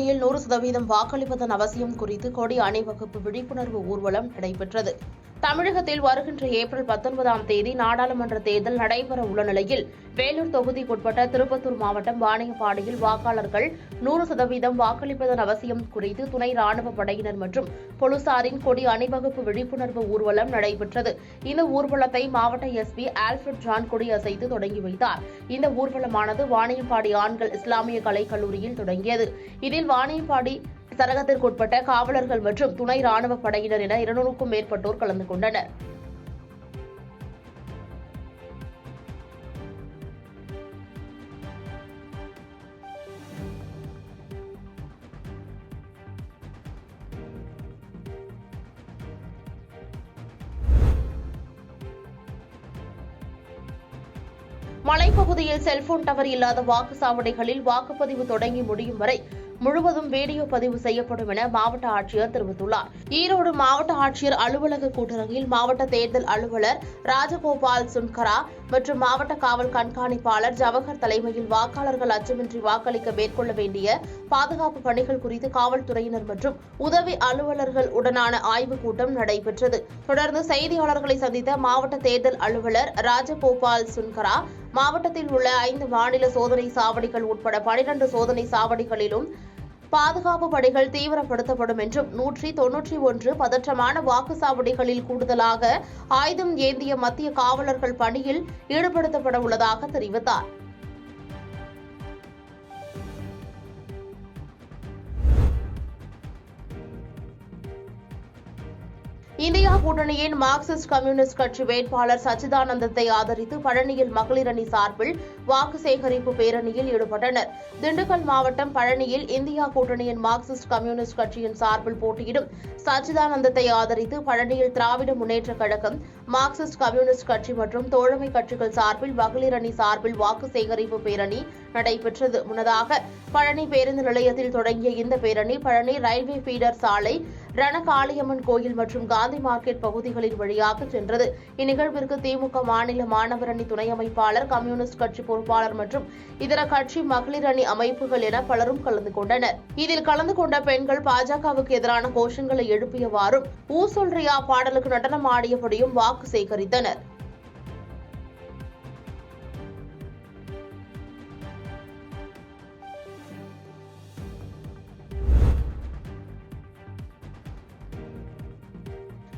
வாணியம்பாடியில் 100% வாக்களிப்பதன் அவசியம் குறித்து கொடி அணிவகுப்பு விழிப்புணர்வு ஊர்வலம் நடைபெற்றது. தமிழகத்தில் வருகின்ற ஏப்ரல் 19ஆம் தேதி நாடாளுமன்ற தேர்தல் நடைபெற உள்ள நிலையில் வேலூர் தொகுதிக்குட்பட்ட திருப்பத்தூர் மாவட்டம் வாணியம்பாடியில் வாக்காளர்கள் 100% வாக்களிப்பதன் அவசியம் குறித்து துணை ராணுவ படையினர் மற்றும் போலீசாரின் கொடி அணிவகுப்பு விழிப்புணர்வு ஊர்வலம் நடைபெற்றது. இந்த ஊர்வலத்தை மாவட்ட எஸ்பி ஆல்ஃபிரட் ஜான் கொடியசைத்து தொடங்கி வைத்தார். இந்த ஊர்வலமானது வாணியம்பாடி ஆண்கள் இஸ்லாமிய கலைக்கல்லூரியில் தொடங்கியது. இதில் வாணியம்பாடி சரகத்திற்குட்பட்ட காவலர்கள் மற்றும் துணை ராணுவ படையினர் என 200க்கும் மேற்பட்டோர் கலந்து கொண்டனர். மலைப்பகுதியில் செல்போன் டவர் இல்லாத வாக்குச்சாவடிகளில் வாக்குப்பதிவு தொடங்கி முடியும் வரை முழுவதும் வீடியோ பதிவு செய்யப்படும் என மாவட்ட ஆட்சியர் தெரிவித்துள்ளார். ஈரோடு மாவட்ட ஆட்சியர் அலுவலக கூட்டரங்கில் மாவட்ட தேர்தல் அலுவலர் ராஜகோபால் சுன்கரா மற்றும் மாவட்ட காவல் கண்காணிப்பாளர் ஜவஹர் தலைமையில் வாக்காளர்கள் அச்சமின்றி வாக்களிக்க மேற்கொள்ள வேண்டிய பாதுகாப்பு பணிகள் குறித்து காவல்துறையினர் மற்றும் உதவி அலுவலர்கள் உடனான ஆய்வுக் கூட்டம் நடைபெற்றது. தொடர்ந்து செய்தியாளர்களை சந்தித்த மாவட்ட தேர்தல் அலுவலர் ராஜகோபால் சுன்கரா, மாவட்டத்தில் உள்ள 5 மாநில சோதனை சாவடிகள் உட்பட 12 சோதனை சாவடிகளிலும் பாதுகாப்பு பணிகள் தீவிரப்படுத்தப்படும் என்றும் 191 பதற்றமான வாக்குச்சாவடிகளில் கூடுதலாக ஆயுதம் ஏந்திய மத்திய காவலர்கள் பணியில் ஈடுபடுத்தப்பட உள்ளதாக தெரிவித்தார். இந்தியா கூட்டணியின் மார்க்சிஸ்ட் கம்யூனிஸ்ட் கட்சி வேட்பாளர் சச்சிதானந்தத்தை ஆதரித்து பழனியில் மகளிர் அணி சார்பில் வாக்கு சேகரிப்பு பேரணியில் ஈடுபட்டனர். திண்டுக்கல் மாவட்டம் பழனியில் இந்தியா கூட்டணியின் மார்க்சிஸ்ட் கம்யூனிஸ்ட் கட்சியின் சார்பில் போட்டியிடும் சச்சிதானந்தத்தை ஆதரித்து பழனியில் திராவிட முன்னேற்றக் கழகம், மார்க்சிஸ்ட் கம்யூனிஸ்ட் கட்சி மற்றும் தோழமை கட்சிகள் சார்பில் மகளிர் அணி சார்பில் வாக்கு சேகரிப்பு பேரணி நடைபெற்றது. முன்னதாக பழனி பேருந்து நிலையத்தில் தொடங்கிய இந்த பேரணி பழனி ரயில்வே ஃபீடர் சாலை, ரணகாளியம்மன் கோயில் மற்றும் காந்தி மார்க்கெட் பகுதிகளின் வழியாக சென்றது. இந்நிகழ்விற்கு திமுக மாநில மாணவர் அணி துணை அமைப்பாளர், கம்யூனிஸ்ட் கட்சி பொறுப்பாளர் மற்றும் இதர கட்சி மகளிர் அணி அமைப்புகள் என பலரும் கலந்து கொண்டனர். இதில் கலந்து கொண்ட பெண்கள் பாஜகவுக்கு எதிரான கோஷங்களை எழுப்பியவாறும் ஊ சொல்றியா பாடலுக்கு நடனம் ஆடியபடியும் வாக்கு சேகரித்தனர்.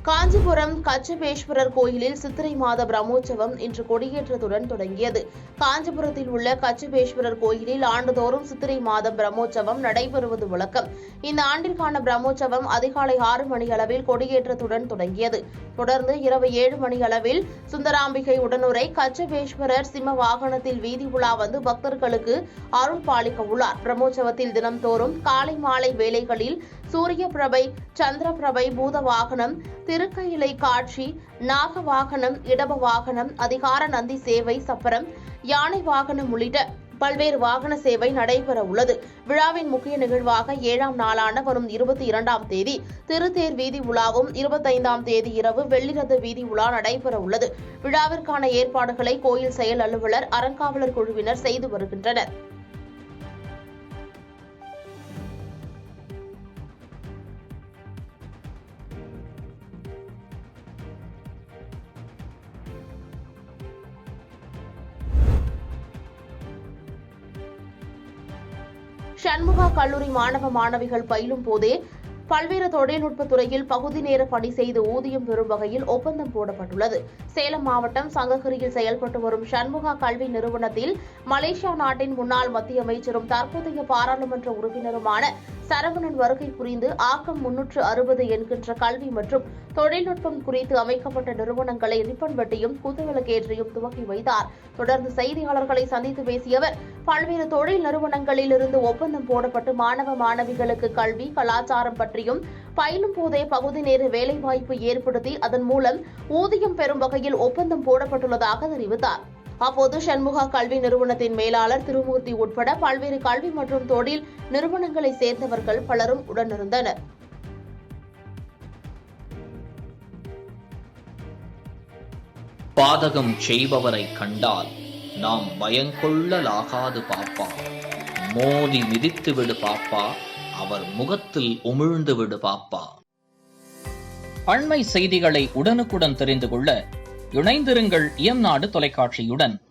காஞ்சிபுரம் கச்சபேஸ்வரர் கோயிலில் சித்திரை மாத பிரம்மோற்சவம் இன்று கொடியேற்றத்துடன் தொடங்கியது. காஞ்சிபுரத்தில் உள்ள கச்சபேஸ்வரர் கோயிலில் ஆண்டுதோறும் சித்திரை மாதம் பிரம்மோற்சவம் நடைபெறுவது வழக்கம். இந்த ஆண்டிற்கான பிரம்மோற்சவம் அதிகாலை 6 மணி அளவில் கொடியேற்றத்துடன் தொடங்கியது. தொடர்ந்து இரவு 7 மணி அளவில் சுந்தராம்பிகை உடனுரை கச்சபேஸ்வரர் சிம்ம வாகனத்தில் வீதி உலா வந்து பக்தர்களுக்கு அருள் பாலிக்க உள்ளார். பிரம்மோற்சவத்தில் தினம்தோறும் காலை மாலை வேளைகளில் சூரிய பிரபை, சந்திர பிரபை, பூத வாகனம், திருக்கையிலை காட்சி, நாக வாகனம், இடப வாகனம், அதிகார நந்தி சேவை, சப்பரம், யானை வாகனம் உள்ளிட்ட பல்வேறு வாகன சேவை நடைபெற உள்ளது. விழாவின் முக்கிய நிகழ்வாக 7ஆம் நாளான வரும் 22ஆம் தேதி திருத்தேர் வீதி உலாவும் 25ஆம் தேதி இரவு வெள்ளிரத வீதி உலா நடைபெற உள்ளது. விழாவிற்கான ஏற்பாடுகளை கோயில் செயல் அலுவலர், அறங்காவலர் குழுவினர் செய்து வருகின்றனர். சண்முகா கல்லூரி மாணவ மாணவிகள் பயிலும் போதே பல்வேறு தொழில்நுட்பத் துறையில் பகுதி நேர பணி செய்து ஊதியம் பெறும் வகையில் ஒப்பந்தம் போடப்பட்டுள்ளது. சேலம் மாவட்டம் சங்ககிரியில் செயல்பட்டு வரும் சண்முகா கல்வி நிறுவனத்தில் மலேசியா நாட்டின் முன்னாள் மத்திய அமைச்சரும் தற்போதைய பாராளுமன்ற உறுப்பினருமான சரவணன் வருகை புரிந்து ஆக்கம் 360 என்கின்ற கல்வி மற்றும் தொழில்நுட்பம் குறித்து அமைக்கப்பட்ட நிறுவனங்களை ரிப்பன் வெட்டியும் குத்துவிளக்கேற்றியும் துவக்கி வைத்தார். தொடர்ந்து செய்தியாளர்களை சந்தித்து பேசிய அவர், பல்வேறு தொழில் நிறுவனங்களில் இருந்து ஒப்பந்தம் போடப்பட்டு மாணவ மாணவிகளுக்கு கல்வி, கலாச்சாரம் பற்றியும் பயிலும் போதே பகுதி நேர வேலைவாய்ப்பு ஏற்படுத்தி அதன் மூலம் ஊதியம் பெறும் வகையில் ஒப்பந்தம் போடப்பட்டுள்ளதாக தெரிவித்தார். அப்போது சண்முகா கல்வி நிறுவனத்தின் மேலாளர் திருமூர்த்தி உட்பட பல்வேறு கல்வி மற்றும் தொழில் நிறுவனங்களை சேர்ந்தவர்கள் பலரும் உடனிருந்தனர். பாதகம் செய்பவரை கண்டால் நாம் பயங்கொள்ளலாகாது பாப்பா. மோதி மிதித்து விடு பாப்பா, அவர் முகத்தில் உமிழ்ந்து விடு பாப்பா. அண்மை செய்திகளை உடனுக்குடன் தெரிந்து கொள்ள இணைந்திருங்கள் இயம்நாடு தொலைக்காட்சியுடன்.